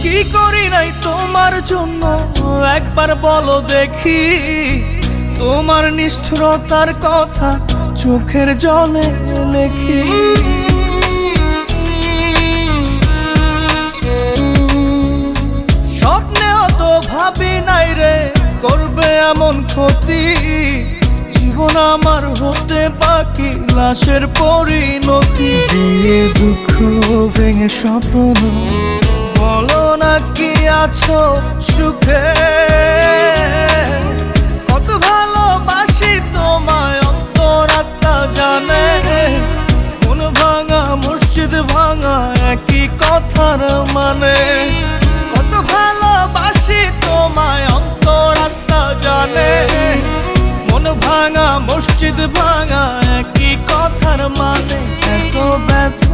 কি করি নাই তোমার জন্য একবার বলো দেখি, তোমার নিষ্ঠুরতার কথা চোখের জলে লেখি। স্বপ্নেও তো ভাবি নাই রে করবে এমন ক্ষতি, জীবন আমার হতে বাকি লাশের পরিণতি। দিয়ে দুঃখ ভেঙে স্বপ্ন বলো না কি আছো সুখে, কত ভালোবাসি তোমায় অন্তরাত্মা জানে। মন ভাঙা মসজিদ ভাঙা একই কথার মানে, কত ভালোবাসি তোমায় অন্তরাত্মা জানে। মন ভাঙা মসজিদ ভাঙা একই কথার মানে, এত ব্যথা